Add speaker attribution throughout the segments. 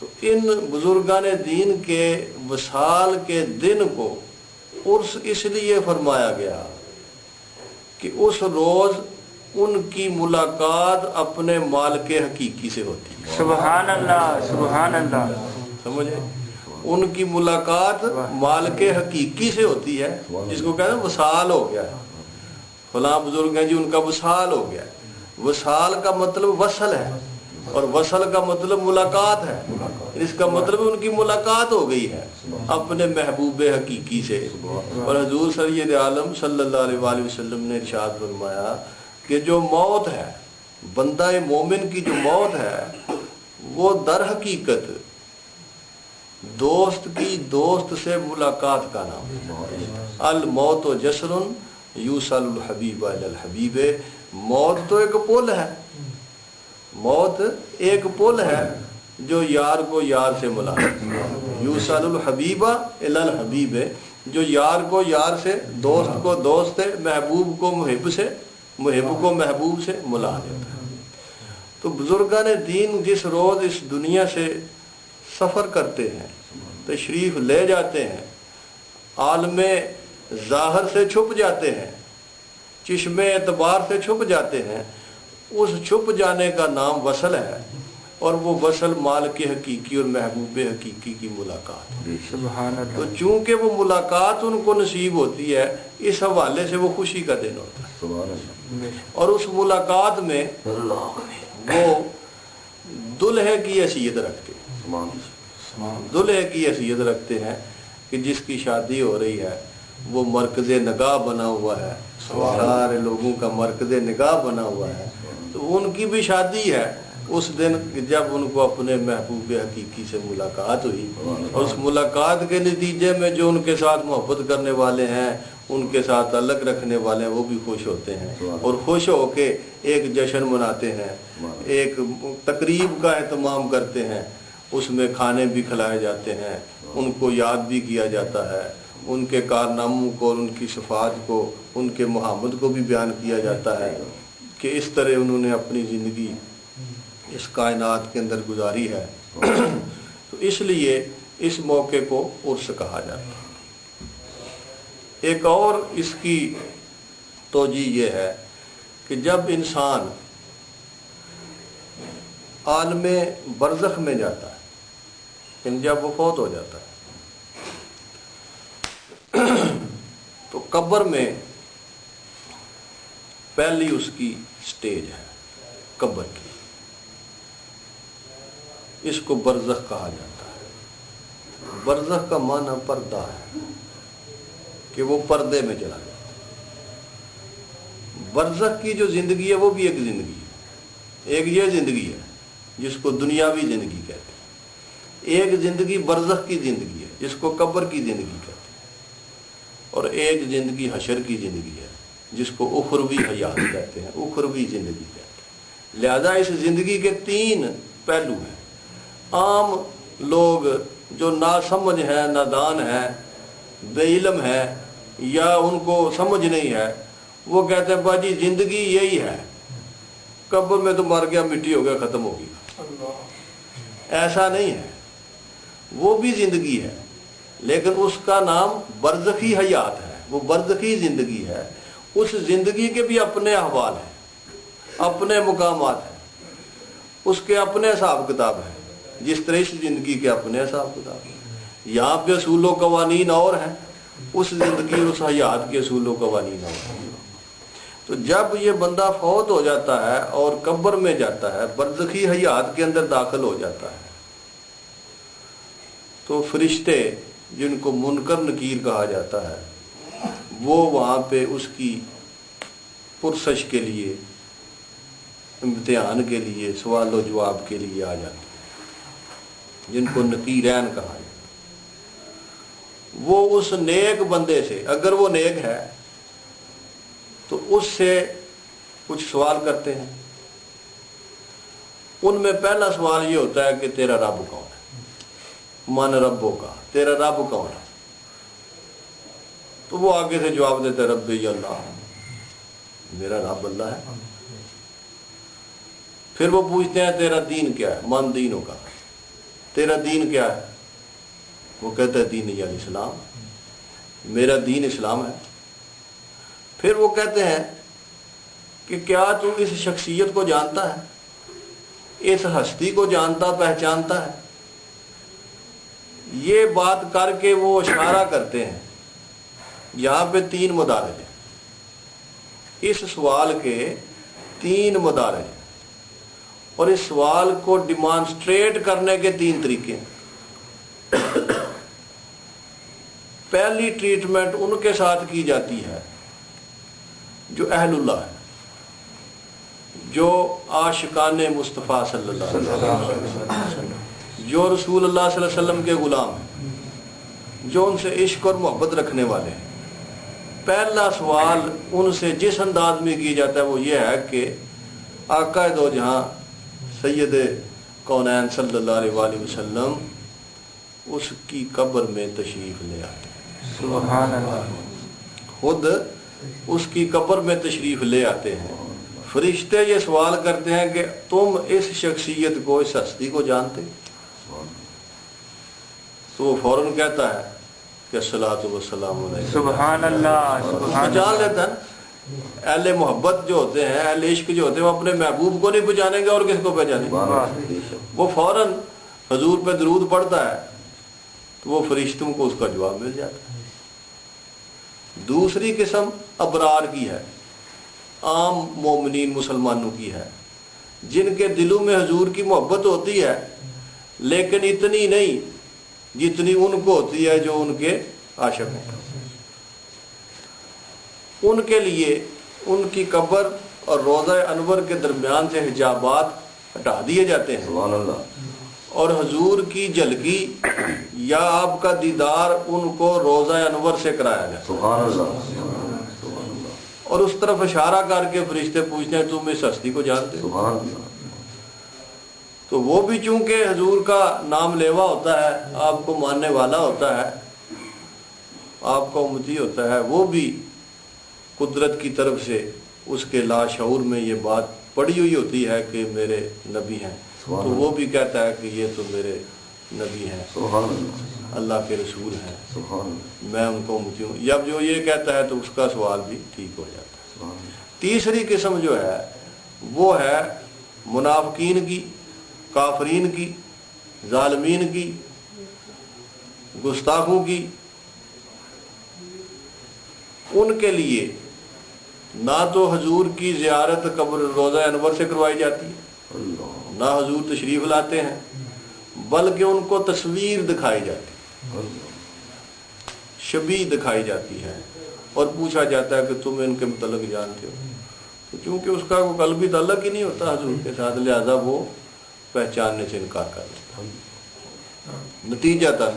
Speaker 1: تو ان بزرگان دین کے وصال کے دن کو عرس اس لیے فرمایا گیا کہ اس روز ان کی ملاقات اپنے مالک حقیقی سے ہوتی ہے.
Speaker 2: سبحان اللہ سبحان اللہ.
Speaker 1: سمجھے؟ ان کی ملاقات مالک حقیقی سے ہوتی ہے، جس کو کہتے ہیں وصال ہو گیا. فلاں بزرگ ہیں جی ان کا وصال ہو گیا. وصال کا مطلب وصل ہے، اور وصل کا مطلب ملاقات ہے. اس کا مطلب ان کی ملاقات ہو گئی ہے اپنے محبوب حقیقی سے. اور حضور سید عالم صلی اللہ علیہ وآلہ وسلم نے ارشاد فرمایا کہ جو موت ہے، بندہ مومن کی جو موت ہے، وہ در حقیقت دوست کی دوست سے ملاقات کا نام ہے. الموت جسر یوصل الحبیب الی الحبیب. موت تو ایک پل ہے، موت ایک پل ہے جو یار کو یار سے ملاتا ہے. یوصل الحبیب الی الحبیب، جو یار کو یار سے، دوست کو دوست سے، محبوب کو محب سے، محب کو محبوب سے ملا دیتا ہے. تو بزرگان دین جس روز اس دنیا سے سفر کرتے ہیں، تشریف لے جاتے ہیں، عالم ظاہر سے چھپ جاتے ہیں، چشم اعتبار سے چھپ جاتے ہیں، اس چھپ جانے کا نام وصل ہے. اور وہ وصل مالک حقیقی اور محبوب حقیقی کی ملاقات.
Speaker 2: سبحان اللہ.
Speaker 1: تو چونکہ وہ ملاقات ان کو نصیب ہوتی ہے، اس حوالے سے وہ خوشی کا دن ہوتا ہے. اور اس ملاقات میں وہ دلہے کی حیثیت رکھتے ہیں، دلہے کی حیثیت رکھتے ہیں کہ جس کی شادی ہو رہی ہے وہ مرکز نگاہ بنا ہوا ہے، سارے لوگوں کا مرکز نگاہ بنا ہوا ہے. تو ان کی بھی شادی ہے اس دن جب ان کو اپنے محبوب حقیقی سے ملاقات ہوئی. اور اس ملاقات کے نتیجے میں جو ان کے ساتھ محبت کرنے والے ہیں، ان کے ساتھ تعلق رکھنے والے ہیں، وہ بھی خوش ہوتے ہیں اور خوش ہو کے ایک جشن مناتے ہیں، ایک تقریب کا اہتمام کرتے ہیں. اس میں کھانے بھی کھلائے جاتے ہیں، ان کو یاد بھی کیا جاتا ہے، ان کے کارناموں کو اور ان کی صفات کو، ان کے محمد کو بھی بیان کیا جاتا ہے کہ اس طرح انہوں نے اپنی زندگی اس کائنات کے اندر گزاری ہے. تو اس لیے اس موقع کو عرس کہا جاتا ہے. ایک اور اس کی توجہ یہ ہے کہ جب انسان عالم برزخ میں جاتا ہے، یعنی جب وہ فوت ہو جاتا ہے، تو قبر میں پہلی اس کی سٹیج ہے قبر کی. اس کو برزخ کہا جاتا ہے. برزخ کا معنی پردہ ہے کہ وہ پردے میں چلا جاتا ہے. برزخ کی جو زندگی ہے وہ بھی ایک زندگی ہے. ایک یہ زندگی ہے جس کو دنیاوی زندگی کہتے ہیں. ایک زندگی برزخ کی زندگی ہے جس کو قبر کی زندگی کہتے ہیں. اور ایک زندگی حشر کی زندگی ہے جس کو اخروی حیات کہتے ہیں، اخروی زندگی کہتے ہیں. لہذا اس زندگی کے 3 پہلو ہیں. عام لوگ جو ناسمجھ ہیں، نادان ہیں، بے علم ہیں، یا ان کو سمجھ نہیں ہے، وہ کہتے ہیں باجی زندگی یہی ہے، قبر میں تو مر گیا، مٹی ہو گیا، ختم ہو گیا. ایسا نہیں ہے، وہ بھی زندگی ہے لیکن اس کا نام برزخی حیات ہے. وہ برزخی زندگی ہے. اس زندگی کے بھی اپنے احوال ہیں، اپنے مقامات ہیں، اس کے اپنے حساب کتاب ہیں، جس طرح اس زندگی کے اپنے حساب کتاب ہیں. یہاں پہ اصول و قوانین اور ہیں، اس زندگی اس حیات کے اصول و قوانین اور ہیں. تو جب یہ بندہ فوت ہو جاتا ہے اور قبر میں جاتا ہے، برزخی حیات کے اندر داخل ہو جاتا ہے، تو فرشتے جن کو منکر نکیر کہا جاتا ہے وہ وہاں پہ اس کی پرسش کے لیے، امتحان کے لیے، سوال و جواب کے لیے آ جاتے ہیں، جن کو نکیرین کہا جاتا ہے. وہ اس نیک بندے سے، اگر وہ نیک ہے تو اس سے کچھ سوال کرتے ہیں. ان میں پہلا سوال یہ ہوتا ہے کہ تیرا رب کون ہے؟ من ربوں کا، تیرا رب کون ہے؟ تو وہ آگے سے جواب دیتے ہیں ربی اللہ، میرا رب اللہ ہے. پھر وہ پوچھتے ہیں تیرا دین کیا ہے؟ من دینوں کا، تیرا دین کیا ہے؟ وہ کہتا ہے دین یعنی اسلام، میرا دین اسلام ہے۔ پھر وہ کہتے ہیں کہ کیا تو اس شخصیت کو جانتا ہے، اس ہستی کو جانتا پہچانتا ہے؟ یہ بات کر کے وہ اشارہ کرتے ہیں، یہاں پہ 3 مدارج ہیں، اس سوال کے 3 مدارج ہیں، اور اس سوال کو ڈیمانسٹریٹ کرنے کے 3 طریقے ہیں۔ پہلی ٹریٹمنٹ ان کے ساتھ کی جاتی ہے جو اہل اللہ ہے، جو عاشقان مصطفیٰ صلی اللہ علیہ وسلم، جو رسول اللہ صلی اللہ علیہ وسلم کے غلام ہیں، جو ان سے عشق اور محبت رکھنے والے ہیں۔ پہلا سوال ان سے جس انداز میں کیا جاتا ہے وہ یہ ہے کہ آقا دو جہاں سید کونین صلی اللہ علیہ وآلہ وسلم اس کی قبر میں تشریف لے آتے ہیں،
Speaker 2: سبحان اللہ،
Speaker 1: خود اس کی قبر میں تشریف لے آتے ہیں۔ فرشتے یہ سوال کرتے ہیں کہ تم اس شخصیت کو، اس ہستی کو جانتے؟ تو وہ فوراً کہتا ہے کہ الصلاۃ والسلام علیہ،
Speaker 2: سبحان اللہ، سبحان
Speaker 1: جان
Speaker 2: اللہ،
Speaker 1: لیتا ہے نا۔ اہل محبت جو ہوتے ہیں، اہل عشق جو ہوتے ہیں، وہ اپنے محبوب کو نہیں پہچانیں گے اور کس کو پہچانیں گے؟ وہ فوراً حضور پہ درود پڑھتا ہے تو وہ فرشتوں کو اس کا جواب مل جاتا ہے۔ دوسری قسم ابرار کی ہے، عام مومنین مسلمانوں کی ہے، جن کے دلوں میں حضور کی محبت ہوتی ہے لیکن اتنی نہیں جتنی ان کو ہوتی ہے جو ان کے عاشق ہیں۔ ان کے لیے ان کی قبر اور روضہ انور کے درمیان سے حجابات ہٹا دیے جاتے ہیں،
Speaker 3: سبحان اللہ،
Speaker 1: اور حضور کی جھلکی یا آپ کا دیدار ان کو روضہ انور سے کرایا جاتا ہے،
Speaker 3: سبحان اللہ،
Speaker 1: اور اس طرف اشارہ کر کے فرشتے پوچھتے ہیں تم اس ہستی کو جانتے ہو؟
Speaker 3: سبحان اللہ،
Speaker 1: تو وہ بھی چونکہ حضور کا نام لیوا ہوتا ہے، آپ کو ماننے والا ہوتا ہے، آپ کا امتی ہوتا ہے، وہ بھی قدرت کی طرف سے اس کے لاشعور میں یہ بات پڑی ہوئی ہوتی ہے کہ میرے نبی ہیں، تو وہ بھی کہتا ہے کہ یہ تو میرے نبی ہیں،
Speaker 3: سبحان اللہ،
Speaker 1: اللہ کے رسول ہیں،
Speaker 3: سبحان اللہ،
Speaker 1: میں ان کو امتی ہوں۔ جب جو یہ کہتا ہے تو اس کا سوال بھی ٹھیک ہو جاتا ہے۔
Speaker 3: سبحان اللہ،
Speaker 1: تیسری قسم جو ہے وہ ہے منافقین کی، کافرین کی، ظالمین کی، گستاخوں کی۔ ان کے لیے نہ تو حضور کی زیارت قبر روضہ انور سے کروائی جاتی ہے،
Speaker 3: اللہ،
Speaker 1: نہ حضور تشریف لاتے ہیں، بلکہ ان کو تصویر دکھائی جاتی ہے،
Speaker 3: اللہ،
Speaker 1: شبیہ دکھائی جاتی ہے، اور پوچھا جاتا ہے کہ تم ان کے متعلق جانتے ہو؟ تو چونکہ اس کا کوئی قلبی تعلق ہی نہیں ہوتا حضور کے ساتھ، لہذا وہ پہچاننے سے انکار کر دیتا ہے۔ نتیجتاً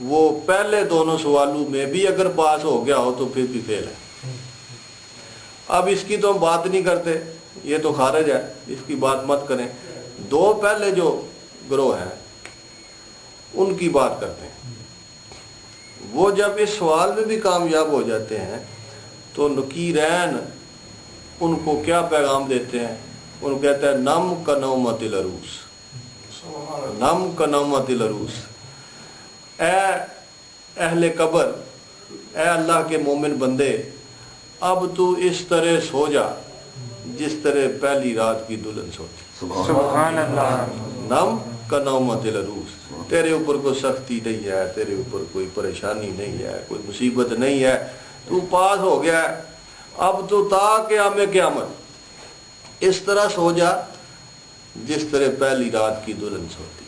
Speaker 1: وہ پہلے دونوں سوالوں میں بھی اگر پاس ہو گیا ہو تو پھر بھی فیل ہے۔ اب اس کی تو ہم بات نہیں کرتے، یہ تو خارج ہے، اس کی بات مت کریں۔ 2 پہلے جو گروہ ہیں ان کی بات کرتے ہیں۔ وہ جب اس سوال میں بھی کامیاب ہو جاتے ہیں تو نکیرین ان کو کیا پیغام دیتے ہیں؟ ان کو کہتے ہیں نم کا نومت العروس، نم کا نومت العروس، اے اہل قبر، اے اللہ کے مومن بندے، اب تو اس طرح سو جا جس طرح پہلی رات کی دلہن سوتی۔
Speaker 2: سبحان اللہ،
Speaker 1: نم کا نومت العروس، تیرے اوپر کوئی سختی نہیں ہے، تیرے اوپر کوئی پریشانی نہیں ہے، کوئی مصیبت نہیں ہے، تو پاس ہو گیا ہے، اب تو تا قیام قیامت اس طرح سو جا جس طرح پہلی رات کی دلہن سوتی۔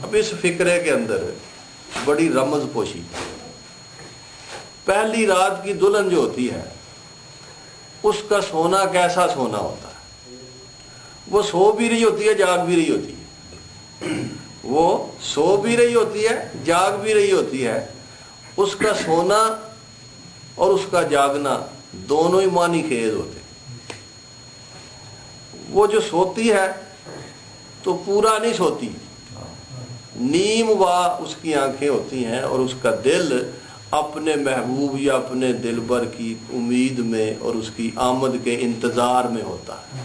Speaker 1: اب اس فکرے کے اندر بڑی رمز پوشی، پہلی رات کی دلہن جو ہوتی ہے اس کا سونا کیسا سونا ہوتا ہے؟ وہ سو بھی رہی ہوتی ہے، جاگ بھی رہی ہوتی ہے، وہ سو بھی رہی ہوتی ہے، جاگ بھی رہی ہوتی ہے۔ اس کا سونا اور اس کا جاگنا دونوں ہی معنی خیز ہوتے ہیں۔ وہ جو سوتی ہے تو پورا نہیں سوتی، نیم وا اس کی آنکھیں ہوتی ہیں، اور اس کا دل اپنے محبوب یا اپنے دلبر کی امید میں اور اس کی آمد کے انتظار میں ہوتا ہے۔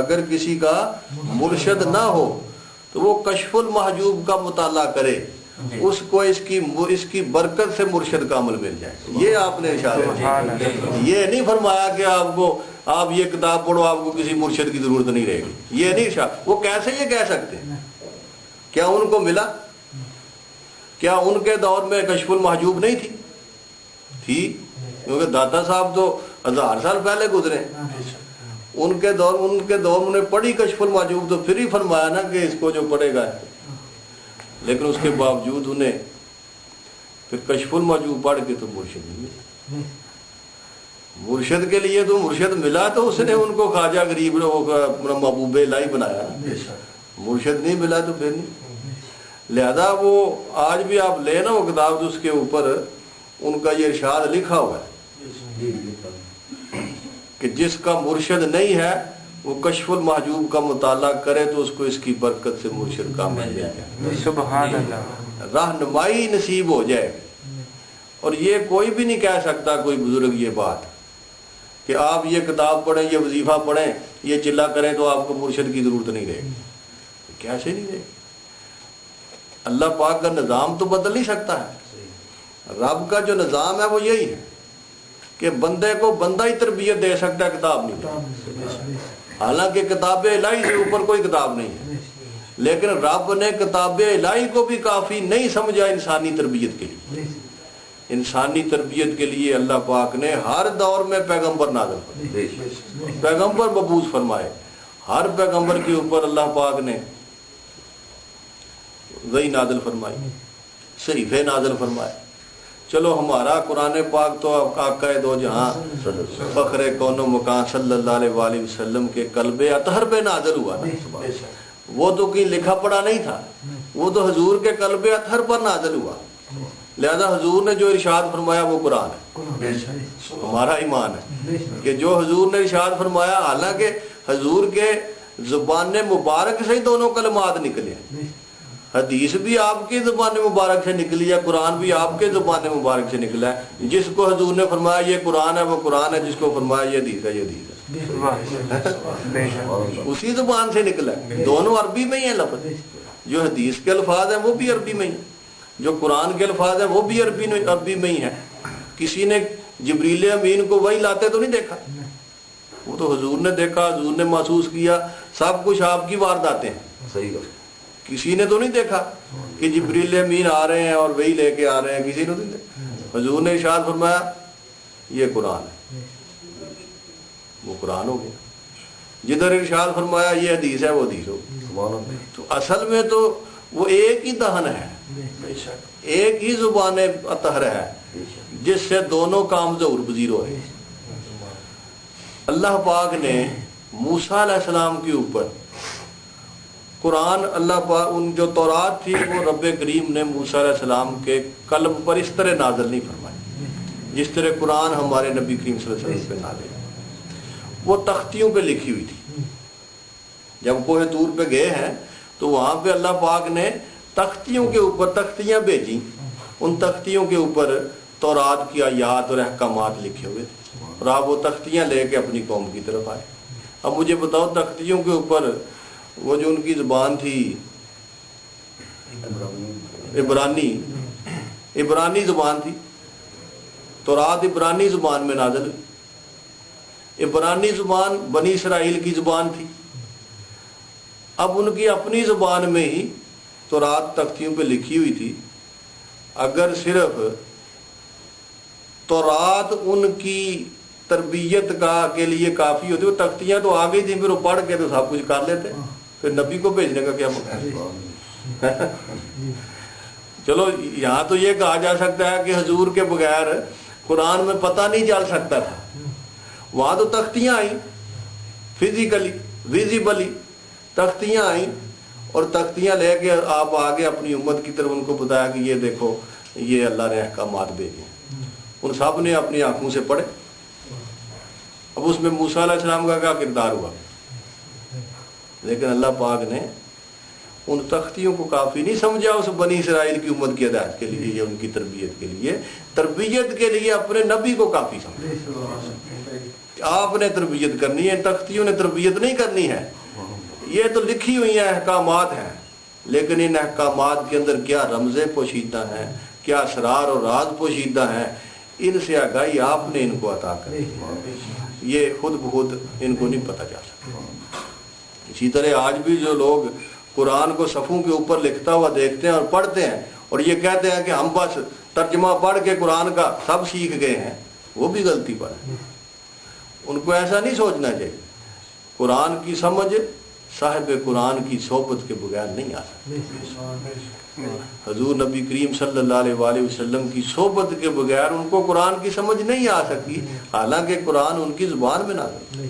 Speaker 1: اگر کسی کا مرشد نہ ہو تو وہ کشف المحجوب کا مطالعہ کرے، اس کو اس کی برکت سے مرشد کا عمل مل جائے. یہ آپ نے ارشاد ہے. یہ نہیں فرمایا کہ آپ یہ کتاب پڑھو آپ کو کسی مرشد کی ضرورت نہیں رہے گی، یہ نہیں ارشاد. وہ کیسے یہ کہہ سکتے ہیں؟ کیا ان کو ملا؟ کیا ان کے دور میں کشف المحجوب نہیں تھی؟ کیونکہ داتا صاحب تو 1000 سال پہلے گزرے. ان کے دور میں پڑھی کشف المحجوب تو پھر ہی فرمایا نا کہ اس کو جو پڑھے گا. لیکن اس کے باوجود انہیں پھر کشف المحجوب پڑھ کے تو مرشد نہیں ملا. مرشد کے لیے تو مرشد ملا تو اس نے ان کو خواجہ غریب محبوب الہی بنایا. مرشد نہیں ملا تو پھر نہیں. لہذا وہ آج بھی آپ لے نا وہ کتاب تو اس کے اوپر ان کا یہ ارشاد لکھا ہوا ہے کہ جس کا مرشد نہیں ہے وہ کشف المحجوب کا مطالعہ کرے تو اس کو اس کی برکت سے مرشد کا مل جائے،
Speaker 2: سبحان اللہ،
Speaker 1: رہنمائی نصیب ہو جائے. اور یہ کوئی بھی نہیں کہہ سکتا کوئی بزرگ یہ بات کہ آپ یہ کتاب پڑھیں، یہ وظیفہ پڑھیں، یہ چلا کریں تو آپ کو مرشد کی ضرورت نہیں رہے گی. کیسے نہیں رہے گی؟ اللہ پاک کا نظام تو بدل نہیں سکتا ہے. رب کا جو نظام ہے وہ یہی ہے کہ بندے کو بندہ ہی تربیت دے سکتا ہے، کتاب نہیں. حالانکہ کتاب الہی سے اوپر کوئی کتاب نہیں ہے، لیکن رب نے کتاب الہی کو بھی کافی نہیں سمجھا انسانی تربیت کے لیے. انسانی تربیت کے لیے اللہ پاک نے ہر دور میں پیغمبر نازل فرمائے، پیغمبر مبعوث فرمائے. ہر پیغمبر کے اوپر اللہ پاک نے وحی نازل فرمائی، صحیفے نازل فرمائے. چلو ہمارا قرآن پاک تو آقا دو جہاں فخر کون و مکان صلی اللہ علیہ وآلہ وسلم کے قلب اطہر پہ نازل ہوا نا. وہ تو کہیں لکھا پڑھا نہیں تھا، وہ تو حضور کے قلب اطہر پر نازل ہوا. لہذا حضور نے جو ارشاد فرمایا وہ قرآن ہے. ہمارا ایمان ہے کہ جو حضور نے ارشاد فرمایا، حالانکہ حضور کے زبان مبارک سے ہی دونوں کلمات نکلے. حدیث بھی آپ کی زبان مبارک سے نکلی ہے، قرآن بھی آپ کے زبان مبارک سے نکلا ہے. جس کو حضور نے فرمایا یہ قرآن ہے وہ قرآن ہے، جس کو فرمایا یہ حدیث ہے یہ حدیث ہے. اسی زبان سے نکلا ہے. دونوں عربی میں ہی ہیں لفظ. جو حدیث کے الفاظ ہیں وہ بھی عربی میں ہی ہیں، جو قرآن کے الفاظ ہیں وہ بھی عربی میں ہی ہیں. کسی نے جبریل امین کو وہی لاتے تو نہیں دیکھا، وہ تو حضور نے دیکھا، حضور نے محسوس کیا. سب کچھ آپ کی وارداتیں ہیں.
Speaker 3: صحیح.
Speaker 1: کسی نے تو نہیں دیکھا کہ جبریل امین آ رہے ہیں اور وہی لے کے آ رہے ہیں، کسی نے تو نہیں دیکھا. حضور نے ارشاد فرمایا یہ قرآن ہے، وہ قرآن ہو گیا. جدھر ارشاد فرمایا یہ حدیث ہے وہ حدیث ہو گئی. تو اصل میں تو وہ ایک ہی دہن ہے، ایک ہی زبان اطہر ہے جس سے دونوں کام ظہور پذیر ہو رہے ہیں. اللہ پاک نے موسیٰ علیہ السلام کے اوپر قرآن، اللہ پاک ان جو تورات تھی وہ رب کریم نے موسیٰ علیہ السلام کے قلب پر اس طرح نازل نہیں فرمائی جس طرح قرآن ہمارے نبی کریم صلی اللہ علیہ وسلم پہ نازل ہے. وہ تختیوں پہ لکھی ہوئی تھی. جب کوہ طور پہ گئے ہیں تو وہاں پہ اللہ پاک نے تختیوں کے اوپر تختیاں بھیجی. ان تختیوں کے اوپر تورات کی آیات اور احکامات لکھے ہوئے تھے اور آپ وہ تختیاں لے کے اپنی قوم کی طرف آئے. اب مجھے بتاؤ تختیوں کے اوپر وہ جو ان کی زبان تھی عبرانی زبان تھی، تورات عبرانی زبان میں نازل ہوئی. عبرانی زبان بنی اسرائیل کی زبان تھی. اب ان کی اپنی زبان میں ہی تورات تختیوں پہ لکھی ہوئی تھی. اگر صرف تورات ان کی تربیت کے لیے کافی ہوتی، وہ تختیاں تو آ گئی تھیں، پھر وہ پڑھ کے تو سب کچھ کر لیتے، پھر نبی کو بھیجنے کا کیا مطلب؟ چلو یہاں تو یہ کہا جا سکتا ہے کہ حضور کے بغیر قرآن میں پتہ نہیں چل سکتا تھا. وہاں تو تختیاں آئیں، فزیکلی ویزیبلی تختیاں آئیں اور تختیاں لے کے آپ آگے اپنی امت کی طرف ان کو بتایا کہ یہ دیکھو یہ اللہ نے احکامات بھیجے. ان سب نے اپنی آنکھوں سے پڑھے. اب اس میں موسیٰ علیہ السلام کا کیا کردار ہوا؟ لیکن اللہ پاک نے ان تختیوں کو کافی نہیں سمجھا اس بنی اسرائیل کی امت کی ہدایت کے لیے یا ان کی تربیت کے لیے اپنے نبی کو کافی سمجھا. آپ نے تربیت کرنی ہے, تختیوں نے تربیت نہیں کرنی ہے. یہ تو لکھی ہوئی ہیں احکامات ہیں, لیکن ان احکامات کے اندر کیا رمزیں پوشیدہ ہیں, کیا اسرار اور راز پوشیدہ ہیں, ان سے آگاہی آپ نے ان کو عطا کر دی. یہ خود بخود ان کو نہیں پتہ چل سکتا. اسی طرح آج بھی جو لوگ قرآن کو صفوں کے اوپر لکھتا ہوا دیکھتے ہیں اور پڑھتے ہیں اور یہ کہتے ہیں کہ ہم بس ترجمہ پڑھ کے قرآن کا سب سیکھ گئے ہیں, وہ بھی غلطی پر ہے. ان کو ایسا نہیں سوچنا چاہیے. قرآن کی سمجھ صاحب قرآن کی صحبت کے بغیر نہیں آ سکتی. حضور نبی کریم صلی اللہ علیہ وآلہ وسلم کی صحبت کے بغیر ان کو قرآن کی سمجھ نہیں آ سکتی, حالانکہ قرآن ان کی زبان میں نازل,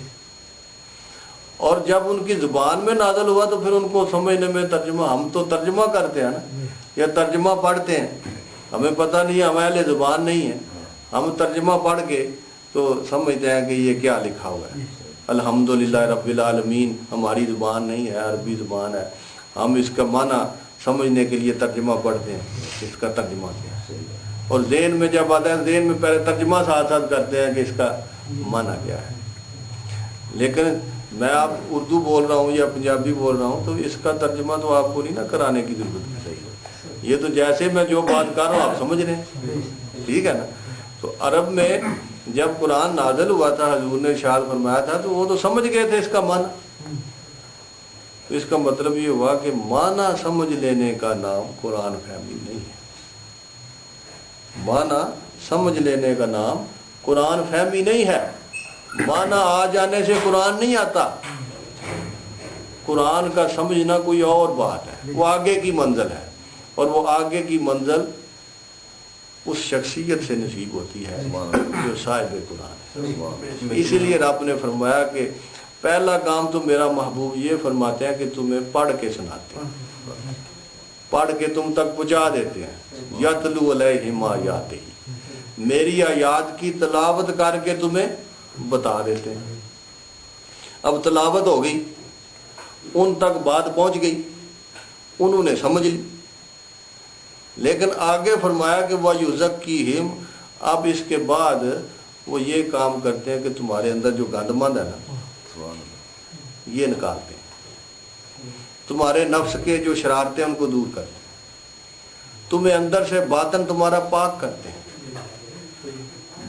Speaker 1: اور جب ان کی زبان میں نازل ہوا تو پھر ان کو سمجھنے میں ترجمہ, ہم تو ترجمہ کرتے ہیں نا, یا ترجمہ پڑھتے ہیں, ہمیں پتہ نہیں, ہم اہل زبان نہیں ہیں, ہم ترجمہ پڑھ کے تو سمجھتے ہیں کہ یہ کیا لکھا ہوا ہے. الحمدللہ رب العالمین ہماری زبان نہیں ہے, عربی زبان ہے, ہم اس کا معنی سمجھنے کے لیے ترجمہ پڑھتے ہیں, اس کا ترجمہ کیا ہے, اور ذہن میں جب آتا ہے ذہن میں پہلے ترجمہ ساتھ ساتھ کرتے ہیں کہ اس کا معنی کیا ہے. لیکن میں آپ اردو بول رہا ہوں یا پنجابی بول رہا ہوں تو اس کا ترجمہ تو آپ کو نہیں نا کرانے کی ضرورت ہے. یہ تو جیسے میں جو بات کر رہا ہوں آپ سمجھ رہے ہیں, ٹھیک ہے نا. تو عرب میں جب قرآن نازل ہوا تھا, حضور نے ارشاد فرمایا تھا, تو وہ تو سمجھ گئے تھے اس کا معنی. تو اس کا مطلب یہ ہوا کہ معنی سمجھ لینے کا نام قرآن فہمی نہیں ہے. معنی سمجھ لینے کا نام قرآن فہمی نہیں ہے. معنی آ جانے سے قرآن نہیں آتا. قرآن کا سمجھنا کوئی اور بات ہے, وہ آگے کی منزل ہے, اور وہ آگے کی منزل اس شخصیت سے نصیب ہوتی ہے جو صاحب قرآن ہے. اسی لیے رب نے فرمایا کہ پہلا کام تو میرا محبوب یہ فرماتے ہیں کہ تمہیں پڑھ کے سناتے ہیں, پڑھ کے تم تک پہنچا دیتے ہیں. یتلو علیہم آیاتہ, میری آیات کی تلاوت کر کے تمہیں بتا دیتے ہیں. اب تلاوت ہو گئی, ان تک بات پہنچ گئی, انہوں نے سمجھ لی, لیکن آگے فرمایا کہ وَيُزَكِّيهِمْ, اب اس کے بعد وہ یہ کام کرتے ہیں کہ تمہارے اندر جو گند مند ہے نا یہ نکالتے ہیں, تمہارے نفس کے جو شرارتیں ان کو دور کرتے ہیں, تمہیں اندر سے باطن تمہارا پاک کرتے ہیں.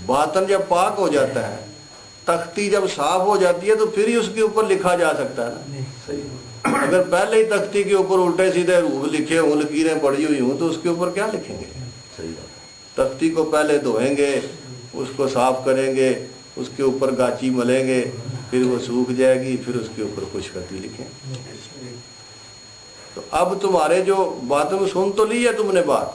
Speaker 1: باطن جب پاک ہو جاتا ہے, تختی جب صاف ہو جاتی ہے تو پھر ہی اس کے اوپر لکھا جا سکتا ہے نا. اگر پہلے ہی تختی کے اوپر الٹے سیدھے روح لکھے ہوں, لکیریں پڑی ہوئی ہوں, تو اس کے اوپر کیا لکھیں گے؟ تختی کو پہلے دھوئیں گے, اس کو صاف کریں گے, اس کے اوپر گاچی ملیں گے, پھر وہ سوکھ جائے گی, پھر اس کے اوپر خشکتی لکھیں. تو اب تمہارے جو باتوں میں سن تو لی ہے تم نے بات,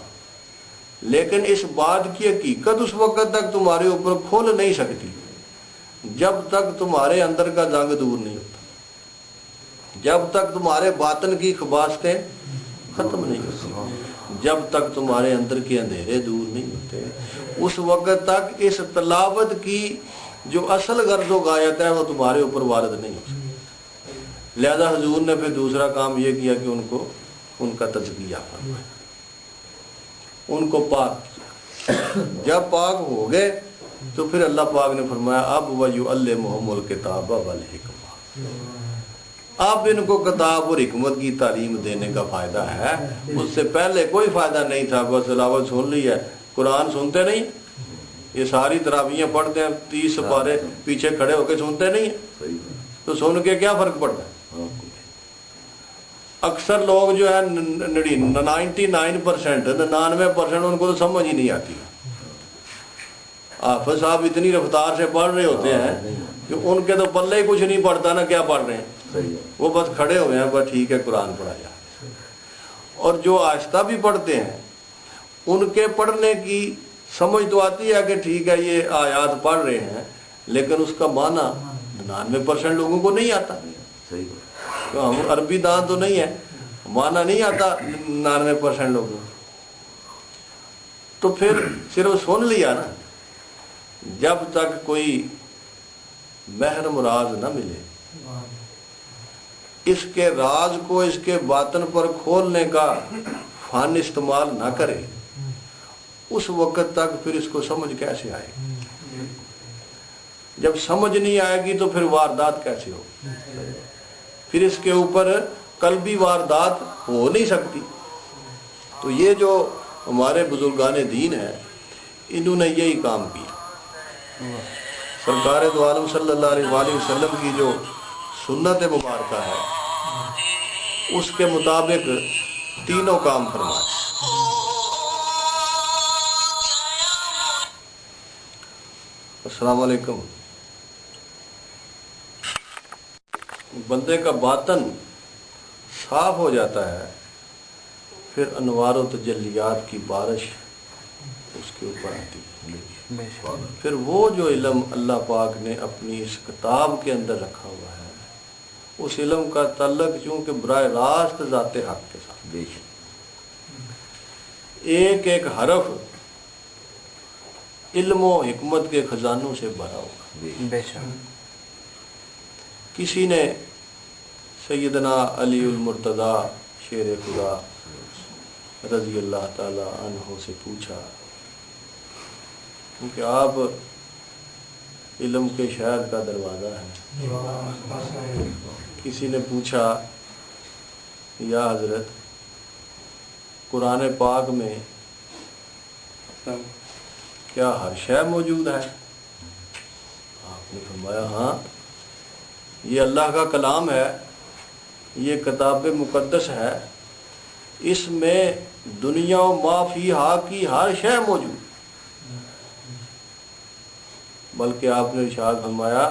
Speaker 1: لیکن اس بات کی حقیقت اس وقت تک تمہارے اوپر کھول نہیں سکتی جب تک تمہارے اندر کا زنگ دور نہیں ہوتا, جب تک تمہارے باطن کی خباستیں ختم نہیں ہوتی, جب تک تمہارے اندر کے اندھیرے دور نہیں ہوتے, اس وقت تک اس تلاوت کی جو اصل غرض و غایت ہے وہ تمہارے اوپر وارد نہیں ہو سکتی. لہذا حضور نے پھر دوسرا کام یہ کیا کہ ان کو ان کا تزکیہ فرمایا, ان کو پاک. جب پاک ہو گئے تو پھر اللہ پاک نے فرمایا اب وَيُعَلِّمُهُمُ الْكِتَابَ وَالْحِکْمَةَ, اب ان کو کتاب اور حکمت کی تعلیم دینے کا فائدہ ہے. اس سے پہلے کوئی فائدہ نہیں تھا, بس تلاوت سن لی ہے. قرآن سنتے نہیں, یہ ساری تراویحیں پڑھتے ہیں, 30 سپارے پیچھے کھڑے ہو کے سنتے نہیں ہیں, تو سن کے کیا فرق پڑتا ہے؟ اکثر لوگ جو ہے 99% ان کو تو سمجھ ہی نہیں آتی. حافظ صاحب اتنی رفتار سے پڑھ رہے ہوتے ہیں کہ ان کے تو پلے ہی کچھ نہیں پڑتا نا کیا پڑھ رہے ہیں, وہ بس کھڑے ہوئے ہیں, بس ٹھیک ہے قرآن پڑھا جائے. اور جو آہستہ بھی پڑھتے ہیں ان کے پڑھنے کی سمجھ تو آتی ہے کہ ٹھیک ہے یہ آیات پڑھ رہے ہیں, لیکن اس کا معنی 99% لوگوں کو نہیں آتا. تو ہم عربی دان تو نہیں ہے, معنی نہیں آتا 99% لوگوں کو. تو پھر صرف سن لیا نا, جب تک کوئی محرم راز نہ ملے, اس کے راز کو اس کے باطن پر کھولنے کا فن استعمال نہ کرے, اس وقت تک پھر اس کو سمجھ کیسے آئے. جب سمجھ نہیں آئے گی تو پھر واردات کیسے ہو؟ پھر اس کے اوپر قلبی واردات ہو نہیں سکتی۔ تو یہ جو ہمارے بزرگان دین ہیں انہوں نے یہی کام کیا۔ سرکار دو عالم صلی اللہ علیہ وآلہ وسلم کی جو سنت مبارکہ ہے اس کے مطابق تینوں کام فرمائے۔ السلام علیکم۔ بندے کا باطن صاف ہو جاتا ہے، پھر انوار و تجلیات کی بارش اس کے اوپر آتی ہے۔ پھر وہ جو علم اللہ پاک نے اپنی اس کتاب کے اندر رکھا ہوا ہے اس علم کا تعلق چونکہ براہ راست ذات حق کے ساتھ، ایک ایک حرف علم و حکمت کے خزانوں سے بھرا ہوگا۔ کسی نے سیدنا علی المرتضیٰ شیر خدا رضی اللہ تعالی عنہ سے پوچھا، کیونکہ آپ علم کے شہر کا دروازہ ہے، کسی نے پوچھا یا حضرت قرآن پاک میں کیا ہر شے موجود ہے؟ آپ نے فرمایا ہاں، یہ اللہ کا کلام ہے، یہ کتاب مقدس ہے، اس میں دنیا و ما فیہا کی ہر شے موجود۔ بلکہ آپ نے ارشاد فرمایا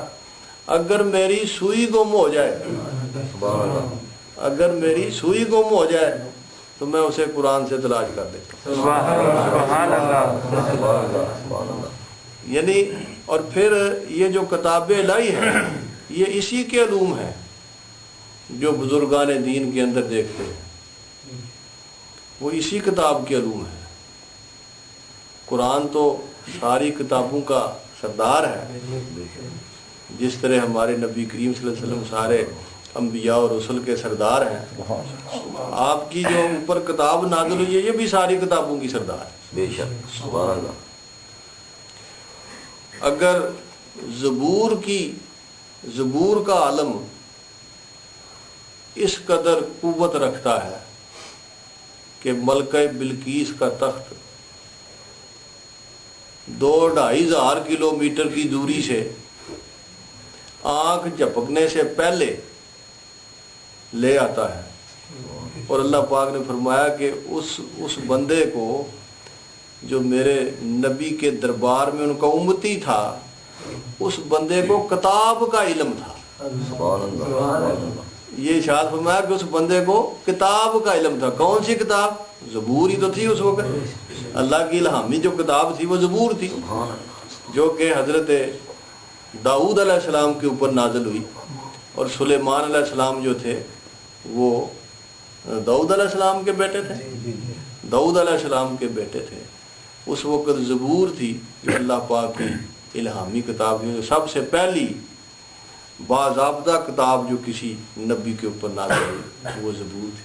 Speaker 1: اگر میری سوئی گم ہو جائے، اگر میری سوئی گم ہو جائے تو میں اسے قرآن سے تلاش کر دیتا ہوں۔
Speaker 2: سبحان
Speaker 3: اللہ۔
Speaker 1: یعنی اور پھر یہ جو کتاب الہی ہے یہ اسی کے علوم ہے جو بزرگان دین کے اندر دیکھتے ہیں، وہ اسی کتاب کے علوم ہے۔ قرآن تو ساری کتابوں کا سردار ہے، جس طرح ہمارے نبی کریم صلی اللہ علیہ وسلم سارے انبیاء اور رسل کے سردار ہیں، آپ کی جو اوپر کتاب نازل ہوئی ہے یہ بھی ساری کتابوں کی سردار ہے۔
Speaker 3: بے شک، سبحان اللہ۔
Speaker 1: اگر زبور کا عالم اس قدر قوت رکھتا ہے کہ ملکہ بلقیس کا تخت 2-2.5 ہزار کلومیٹر کی دوری سے آنکھ جھپکنے سے پہلے لے آتا ہے، اور اللہ پاک نے فرمایا کہ اس بندے کو جو میرے نبی کے دربار میں ان کا امتی تھا اس بندے کو کتاب کا علم تھا۔
Speaker 3: سبحان اللہ۔
Speaker 1: یہ ارشاد فرمایا کہ اس بندے کو کتاب کا علم تھا۔ کون سی کتاب؟ زبور ہی تو تھی اس وقت، اللہ کی الہامی جو کتاب تھی وہ زبور تھی، جو کہ حضرت داؤد علیہ السلام کے اوپر نازل ہوئی، اور سلیمان علیہ السلام جو تھے وہ داؤد علیہ السلام کے بیٹے تھے، داؤد علیہ السلام کے بیٹے تھے۔ اس وقت زبور تھی جو اللہ پاک کی الہامی کتاب تھی، جو سب سے پہلی باضابطہ کتاب جو کسی نبی کے اوپر نازل ہوئی وہ زبور تھی۔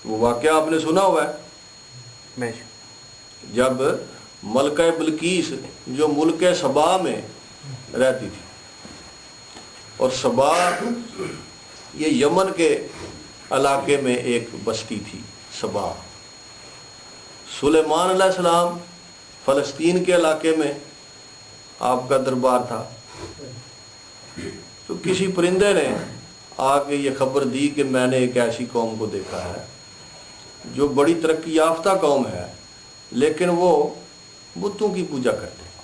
Speaker 1: وہ واقعہ آپ نے سنا ہوا ہے، جب ملکہ بلقیس جو ملک سبا میں رہتی تھی، اور سبا یہ یمن کے علاقے میں ایک بستی تھی سبا، سلیمان علیہ السلام فلسطین کے علاقے میں آپ کا دربار تھا۔ تو کسی پرندے نے آ کے یہ خبر دی کہ میں نے ایک ایسی قوم کو دیکھا ہے جو بڑی ترقی یافتہ قوم ہے، لیکن وہ بتوں کی پوجا کرتے ہیں،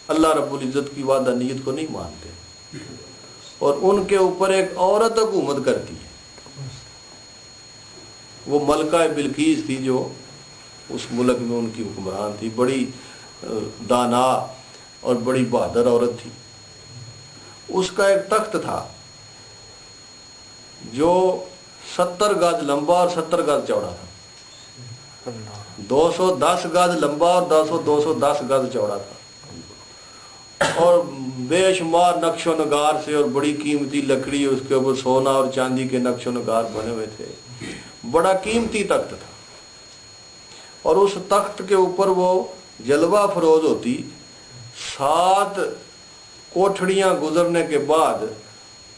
Speaker 1: اللہ رب العزت کی وحدانیت کو نہیں مانتے، اور ان کے اوپر ایک عورت حکومت کرتی ہے۔ وہ ملکہ بلقیس تھی جو اس ملک میں ان کی حکمران تھی، بڑی دانا اور بڑی بہادر عورت تھی۔ اس کا ایک تخت تھا جو 70 گز لمبا اور 70 گز چوڑا تھا، 210 گز لمبا اور 210 گز چوڑا تھا، اور بے شمار نقش و نگار سے اور بڑی قیمتی لکڑی، اس کے اوپر سونا اور چاندی کے نقش و نگار بنے ہوئے تھے، بڑا قیمتی تخت تھا۔ اور اس تخت کے اوپر وہ جلوہ افروز ہوتی، 7 کوٹھڑیاں گزرنے کے بعد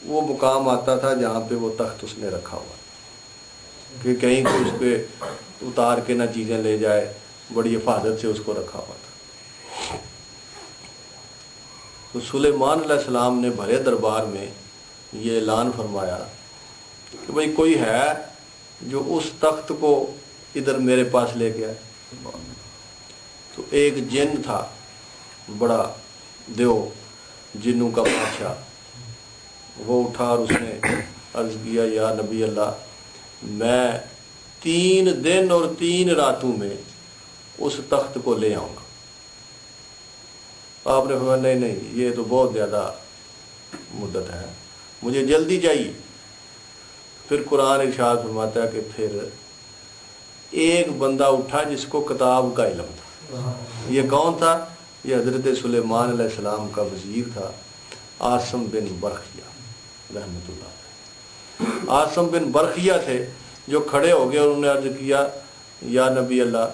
Speaker 1: وہ مقام آتا تھا جہاں پہ وہ تخت اس نے رکھا ہوا کہ کہیں کو اس پہ اتار کے نہ چیزیں لے جائے، بڑی حفاظت سے اس کو رکھا ہوا تھا۔ تو سلیمان علیہ السلام نے بھرے دربار میں یہ اعلان فرمایا کہ بھئی کوئی ہے جو اس تخت کو ادھر میرے پاس لے کے آئے۔ تو ایک جن تھا، بڑا دیو جنوں کا بادشاہ، وہ اٹھا اور اس نے عرض کیا یا نبی اللہ، میں 3 دن اور 3 راتوں میں اس تخت کو لے آؤں گا۔ آپ نے فرمایا نہیں نہیں، یہ تو بہت زیادہ مدت ہے، مجھے جلدی چاہیے۔ پھر قرآن ارشاد فرماتا ہے کہ پھر ایک بندہ اٹھا جس کو کتاب کا علم تھا۔ یہ کون تھا؟ یہ حضرت سلیمان علیہ السلام کا وزیر تھا، عاصم بن برخیہ رحمۃ اللہ۔ عاصم بن برخیہ تھے جو کھڑے ہو گئے اور انہوں نے عرض کیا یا نبی اللہ،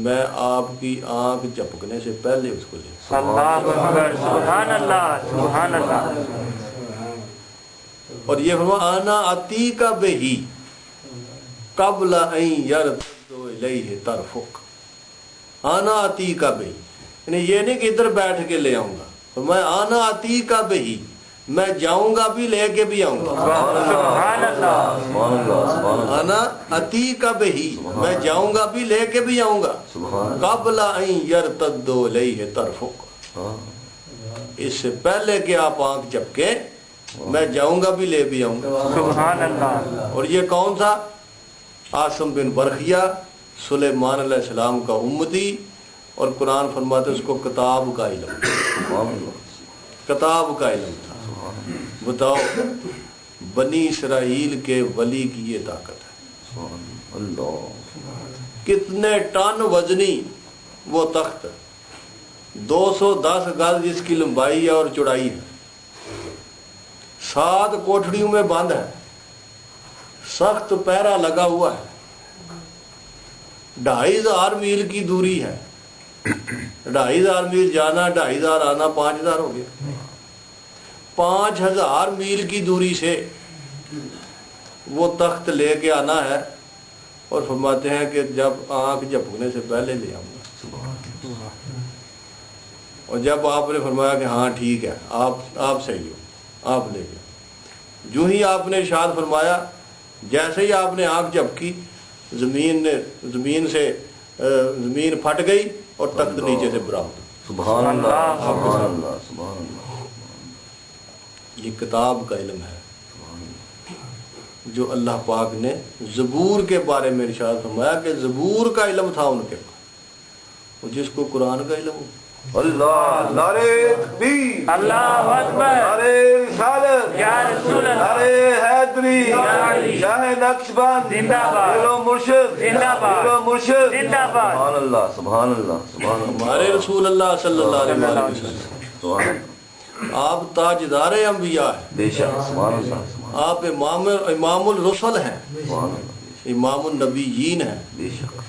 Speaker 1: میں آپ کی آنکھ جھپکنے سے پہلے اس کو لے۔
Speaker 2: اللہ اکبر، سبحان اللہ، سبحان اللہ۔
Speaker 1: اور یہ فرمایا انا اتیک بہی قبل ان یرتد الیہ طرفک، انا اتیک بہی، یعنی یہ نہیں کہ ادھر بیٹھ کے لے آؤں گا، فرمایا انا اتیک بہی، میں جاؤں گا بھی لے کے بھی آؤں گا۔
Speaker 2: سبحان اللہ،
Speaker 1: انا اتیک بہی، میں جاؤں گا بھی لے کے بھی آؤں گا، قبل ان یرتد الیہ طرفک، اس سے پہلے کہ آپ آنکھ جھپکے میں جاؤں گا بھی لے بھی آؤں گا۔
Speaker 2: سبحان اللہ۔
Speaker 1: اور یہ کون تھا؟ عاصم بن برخیہ، سلیمان علیہ السلام کا امتی، اور قرآن فرماتے اس کو کتاب کا علم، کتاب کا علم تھا۔ بتاؤ، بنی اسرائیل کے ولی کی یہ طاقت ہے۔ کتنے ٹن وزنی وہ تخت، 210 گز جس کی لمبائی ہے اور چوڑائی ہے، 7 کوٹھڑیوں میں بند ہے، سخت پہرا لگا ہوا ہے، 2500 میل کی دوری ہے، 2500 میل جانا، 2500 آنا، 5000 ہو گیا۔ 5000 میل کی دوری سے وہ تخت لے کے آنا ہے، اور فرماتے ہیں کہ جب آنکھ جھپکنے سے پہلے لے آؤں گا۔ اور جب آپ نے فرمایا کہ ہاں ٹھیک ہے، آپ صحیح ہو، آپ لے گئے، جو ہی آپ نے ارشاد فرمایا، جیسے ہی آپ نے آنکھ جھپکی، زمین پھٹ گئی اور تخت نیچے سے برآمد۔
Speaker 3: سبحان اللہ، سبحان اللہ، سبحان اللہ۔
Speaker 1: یہ کتاب کا علم ہے جو اللہ پاک نے زبور کے بارے میں ارشاد فرمایا کہ زبور کا علم تھا ان کے پاس، اور جس کو قرآن کا علم ہو۔
Speaker 3: اللہ، نعرہ تکبیر،
Speaker 2: اللہ اکبر،
Speaker 3: نعرہ رسالت،
Speaker 2: یا رسول اللہ،
Speaker 3: نعرہ حیدری، شاہ نقشبند،
Speaker 2: زندہ باد،
Speaker 3: پیر و مرشد،
Speaker 2: زندہ باد،
Speaker 3: پیر و مرشد،
Speaker 2: زندہ باد۔
Speaker 3: سبحان اللہ، سبحان اللہ، سبحان اللہ،
Speaker 1: ہمارے رسول اللہ صلی اللہ علیہ وسلم،
Speaker 3: سبحان اللہ،
Speaker 1: آپ تاجدار انبیاء ہیں،
Speaker 3: بے شک، سبحان اللہ، سبحان
Speaker 1: آپ امام الرسل ہیں،
Speaker 3: اللہ،
Speaker 1: امام النبیین ہیں،
Speaker 3: بے شک،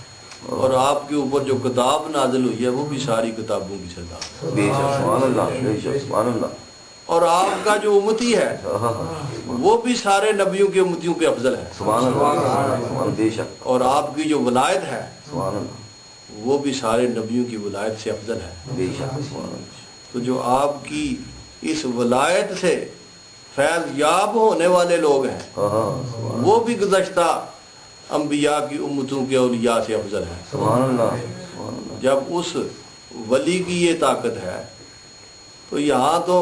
Speaker 1: اور آپ کے اوپر جو کتاب نازل ہوئی ہے وہ بھی ساری کتابوں کی سزا ہے،
Speaker 3: بے شک، سبحان اللہ، بے شک، سبحان اللہ،
Speaker 1: اور آپ کا جو امتی ہے وہ بھی سارے نبیوں کے امتیوں کے افضل ہے،
Speaker 3: سبحان اللہ، سبحان، بے شک،
Speaker 1: اور آپ کی جو ولایت ہے
Speaker 3: سبحان اللہ،
Speaker 1: وہ بھی سارے نبیوں کی ولایت سے افضل ہے۔
Speaker 3: بے شک، سبحان اللہ،
Speaker 1: تو جو آپ کی اس ولایت سے فیض یاب ہونے والے لوگ ہیں
Speaker 3: سبحان
Speaker 1: وہ بھی گزشتہ انبیاء کی امتوں کے اولیاء سے افضل ہیں۔
Speaker 3: اللہ، سبحان اللہ،
Speaker 1: جب اس ولی کی یہ طاقت ہے تو یہاں تو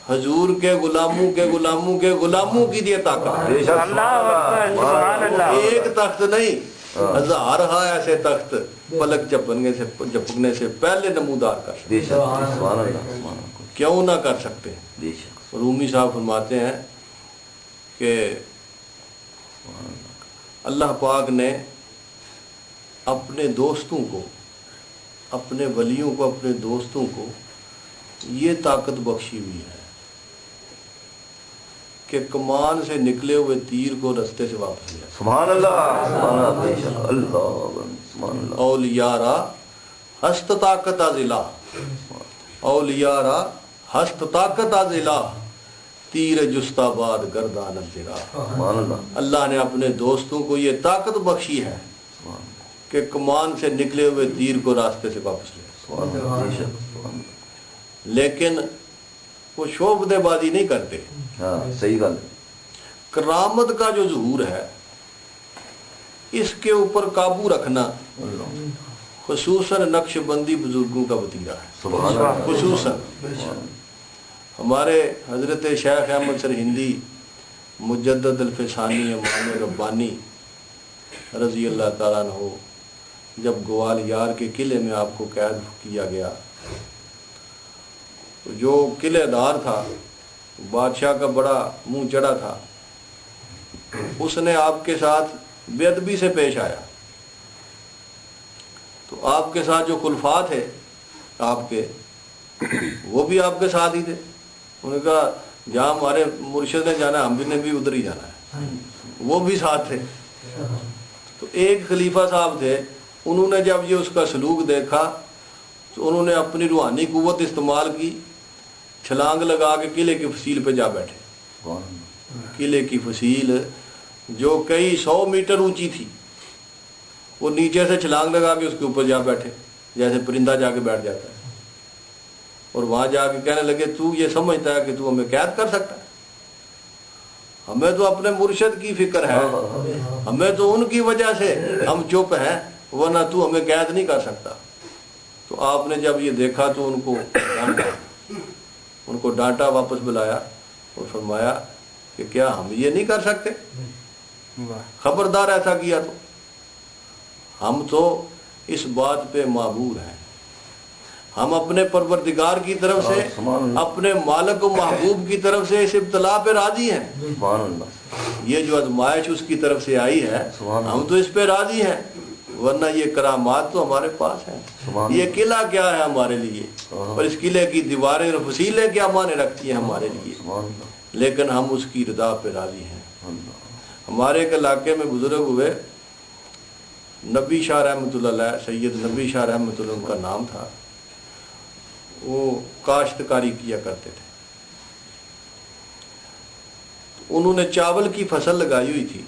Speaker 1: حضور کے غلاموں کے غلاموں کے غلاموں کی یہ طاقت ہے۔
Speaker 3: بے شک،
Speaker 2: اللہ اکبر، سبحان اللہ۔
Speaker 1: ایک تخت نہیں، ہزارہ ایسے تخت پلک جھپکنے سے پہلے نمودار کر سکتے،
Speaker 3: بے شک، سبحان اللہ، سبحان اللہ،
Speaker 1: کیوں نہ کر سکتے۔
Speaker 3: بے شک،
Speaker 1: رومی صاحب فرماتے ہیں کہ اللہ پاک نے اپنے دوستوں کو، اپنے ولیوں کو، اپنے دوستوں کو یہ طاقت بخشی ہوئی ہے کہ کمان سے نکلے ہوئے تیر کو رستے سے واپس لیا،
Speaker 3: سبحان اللہ، سبحان اللہ، بے شک، اللہ، سبحان اللہ،
Speaker 1: اولیاء را ہست طاقت از الہ، اولیاء را ہست طاقت از الہ، تیر جستاباد گردان الجراح۔
Speaker 3: سبحان اللہ،
Speaker 1: اللہ نے اپنے دوستوں کو یہ طاقت بخشی ہے کہ کمان سے نکلے ہوئے تیر کو راستے سے واپس لے،
Speaker 3: سبحان اللہ، بے شک، سبحان اللہ۔
Speaker 1: لیکن وہ شعبدے بازی نہیں کرتے۔
Speaker 3: ہاں صحیح گل ہے۔
Speaker 1: کرامت کا جو ظہور ہے اس کے اوپر قابو رکھنا خصوصاً نقش بندی بزرگوں کا وطیرہ ہے۔
Speaker 3: سبحان اللہ،
Speaker 1: خصوصاً ہمارے حضرت شیخ احمد سرہندی مجدد الفسانی امام ربانی رضی اللہ تعالیٰ عنہ جب گوالیار کے قلعے میں آپ کو قید کیا گیا، جو قلعے دار تھا بادشاہ کا بڑا منہ چڑھا تھا، اس نے آپ کے ساتھ بے ادبی سے پیش آیا، تو آپ کے ساتھ جو خلفاء تھے آپ کے، وہ بھی آپ کے ساتھ ہی تھے۔ انہوں نے کہا جہاں ہمارے مرشد نے جانا ہم بھی نے بھی ادھر ہی جانا ہے، وہ بھی ساتھ تھے۔ تو ایک خلیفہ صاحب تھے، انہوں نے جب یہ اس کا سلوک دیکھا تو انہوں نے اپنی روحانی قوت استعمال کی، چھلانگ لگا کے قلعے کی فصیل پہ جا بیٹھے۔
Speaker 3: سبحان اللہ،
Speaker 1: قلعے کی فصیل جو کئی 100 میٹر اونچی تھی، وہ نیچے سے چھلانگ لگا کے اس کے اوپر جا بیٹھے، جیسے پرندہ جا کے بیٹھ جاتا ہے، اور وہاں جا کے کہنے لگے تو یہ سمجھتا ہے کہ تو ہمیں قید کر سکتا ہے؟ ہمیں تو اپنے مرشد کی فکر ہے، ہمیں تو ان کی وجہ سے ہم چپ ہیں، ورنہ تو ہمیں قید نہیں کر سکتا۔ تو آپ نے جب یہ دیکھا تو ان کو ڈانٹا، واپس بلایا اور فرمایا کہ کیا ہم یہ نہیں کر سکتے؟ خبردار ایسا کیا تو ہم تو اس بات پہ معمور ہیں، ہم اپنے پروردگار کی طرف سے، اپنے مالک و محبوب کی طرف سے اس ابتلا پہ راضی ہیں۔
Speaker 3: سبحان اللہ،
Speaker 1: یہ جو آزمائش اس کی طرف سے آئی ہے ہم تو اس پہ راضی ہیں، ورنہ یہ کرامات تو ہمارے پاس ہیں۔ یہ قلعہ کیا ہے ہمارے لیے، اور اس قلعے کی دیواریں اور فصیلیں کیا معنی رکھتی ہیں ہمارے لیے، لیکن ہم اس کی رضا پہ راضی ہیں۔ ہمارے ایک علاقے میں بزرگ ہوئے، نبی شاہ رحمۃ اللہ علیہ، سید نبی شاہ رحمۃ اللہ ان کا نام تھا، وہ کاشتکاری کیا کرتے تھے۔ انہوں نے چاول کی فصل لگائی ہوئی تھی،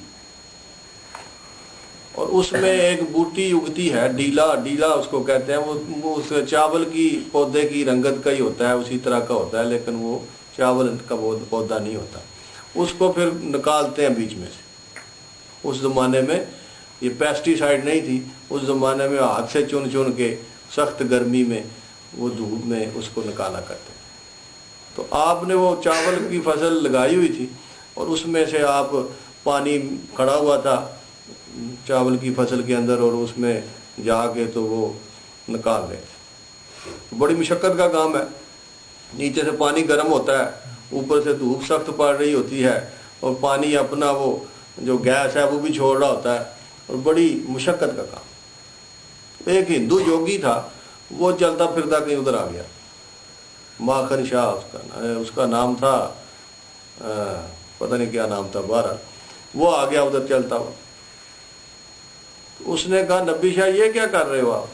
Speaker 1: اور اس میں ایک بوٹی اگتی ہے، ڈیلا اس کو کہتے ہیں، وہ اس چاول کی پودے کی رنگت کا ہی ہوتا ہے، اسی طرح کا ہوتا ہے، لیکن وہ چاول کا پودا نہیں ہوتا۔ اس کو پھر نکالتے ہیں بیچ میں سے۔ اس زمانے میں یہ پیسٹی سائڈ نہیں تھی، اس زمانے میں ہاتھ سے چن کے سخت گرمی میں وہ دھوپ میں اس کو نکالا کرتے تھے۔ تو آپ نے وہ چاول کی فصل لگائی ہوئی تھی، اور اس میں سے آپ پانی کھڑا ہوا تھا چاول کی فصل کے اندر، اور اس میں جا کے تو وہ نکال رہے تھے۔ بڑی مشقت کا کام ہے، نیچے سے پانی گرم ہوتا ہے، اوپر سے دھوپ سخت پڑ رہی ہوتی ہے، اور پانی اپنا وہ جو گیس ہے وہ بھی چھوڑ رہا ہوتا ہے، اور بڑی مشقت کا کام۔ ایک ہندو یوگی تھا، وہ چلتا پھرتا کہیں ادھر آ گیا، ماکھن شاہ اس کا نام تھا، پتہ نہیں کیا نام تھا، بہرحال وہ آ گیا ادھر چلتا ہوا۔ اس نے کہا نبی شاہ یہ کیا کر رہے ہو آپ؟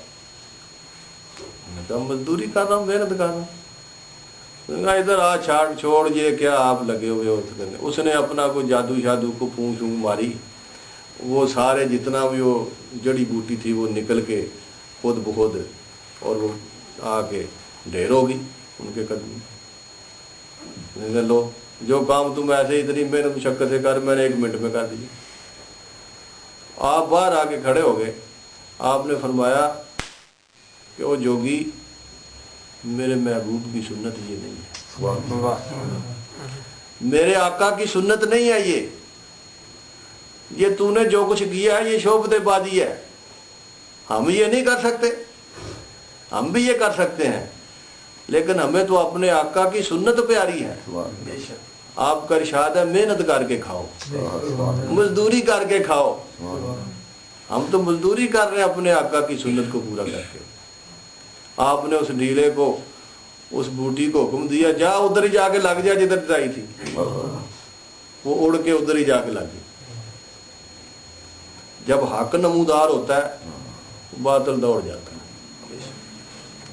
Speaker 1: میں نے کہا مزدوری کر رہا ہوں، محنت کر رہا ہوں۔ اس نے کہا ادھر آ، چھوڑ یہ کیا آپ لگے ہوئے ہو۔ اس نے اپنا کوئی جادو شادو کو پونچھ ماری، وہ سارے جتنا بھی وہ جڑی بوٹی تھی وہ نکل کے خود بخود، اور وہ آ کے ڈھیر ہوگی ان کے قدم میں۔ لو جو کام تم ایسے اتنی محنت مشقت سے کر، میں نے 1 منٹ میں کر دیا۔ آپ باہر آ کے کھڑے ہو گئے، آپ نے فرمایا کہ وہ جوگی میرے محبوب کی سنت یہ نہیں ہے، میرے آقا کی سنت نہیں ہے، یہ تو نے جو کچھ کیا ہے یہ شعبدے بازی ہے، ہم یہ نہیں کر سکتے، ہم بھی یہ کر سکتے ہیں لیکن ہمیں تو اپنے آقا کی سنت پیاری ہے۔ آپ کا ارشاد ہے محنت کر کے کھاؤ، مزدوری کر کے کھاؤ، ہم تو مزدوری کر رہے ہیں اپنے آقا کی سنت کو پورا کر کے۔ آپ نے اس ڈھیلے کو، اس بوٹی کو حکم دیا جا ادھر ہی جا کے لگ جا جدھر جائی تھی، وہ اڑ کے ادھر ہی جا کے لگ گئی۔ جب حق نمودار ہوتا ہے باطل دوڑ جاتا ہے۔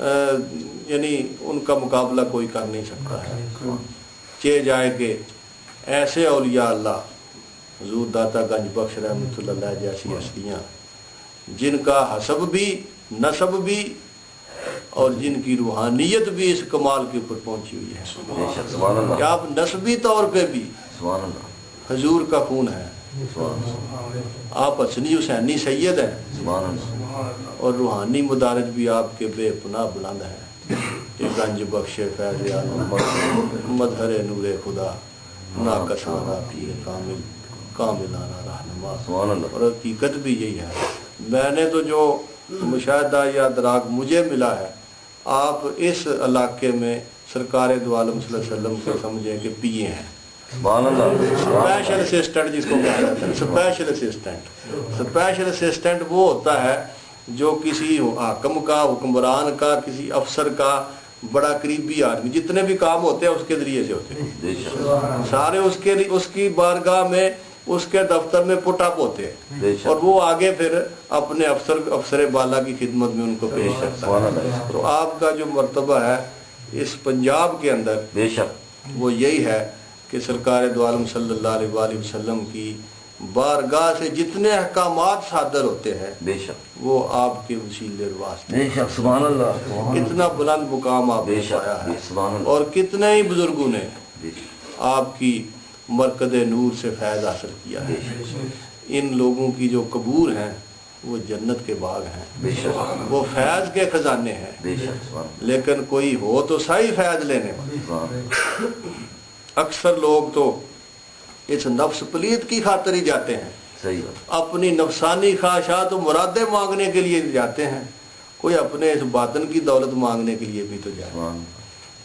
Speaker 1: یعنی ان کا مقابلہ کوئی کر نہیں سکتا ہے. چے جائے کہ ایسے اولیاء اللہ حضور داتا گنج بخش رحمۃ اللہ علیہ جیسی ہستیاں جن کا حسب بھی نسب بھی اور جن کی روحانیت بھی اس کمال کے اوپر پہنچی ہوئی ہے کہ آپ نسبی طور پہ بھی حضور کا خون ہے, آپ حسنی حسینی سید ہیں اور روحانی مدارج بھی آپ کے بے پناہ بلند ہیں کہ گنج بخش فیض عالم مظہر نور خدا ناقصانہ پیر کامل کاملانہ رہنما. اور حقیقت بھی یہی ہے. میں نے تو جو مشاہدہ یا ادراک مجھے ملا ہے, آپ اس علاقے میں سرکار دو عالم صلی اللہ علیہ وسلم کو سمجھیں کہ پیے ہیں, اسپیشل اسسٹنٹ جس کو کہا جاتا ہے. اسپیشل اسسٹنٹ وہ ہوتا ہے جو کسی حاکم کا, حکمران کا, کسی افسر کا بڑا قریبی آدمی, جتنے بھی کام ہوتے ہیں اس کے ذریعے سے ہوتے ہیں سارے, اس کی بارگاہ میں اس کے دفتر میں پٹ اپ ہوتے ہیں اور وہ آگے پھر اپنے افسر بالا کی خدمت میں ان کو پیش کرتا ہے. تو آپ کا جو مرتبہ ہے اس پنجاب کے اندر بے شک وہ یہی ہے کہ سرکار دو عالم صلی اللہ علیہ وآلہ وسلم کی بارگاہ سے جتنے احکامات صادر ہوتے ہیں بے شک وہ آپ کے وسیلے واسطے بے شک. سبحان اللہ. اتنا بلند مقام آپ نے پایا ہے اور کتنے ہی بزرگوں نے آپ کی مرکز نور سے فیض حاصل کیا ہے. ان لوگوں کی جو قبور ہیں وہ جنت کے باغ ہیں, وہ فیض کے خزانے ہیں, لیکن کوئی ہو تو صحیح فیض لینے والا. اکثر لوگ تو اس نفس پلید کی خاطر ہی جاتے ہیں, اپنی نفسانی خواہشات و مرادیں مانگنے کے لیے جاتے ہیں, کوئی اپنے اس باطن کی دولت مانگنے کے لیے بھی تو جائے.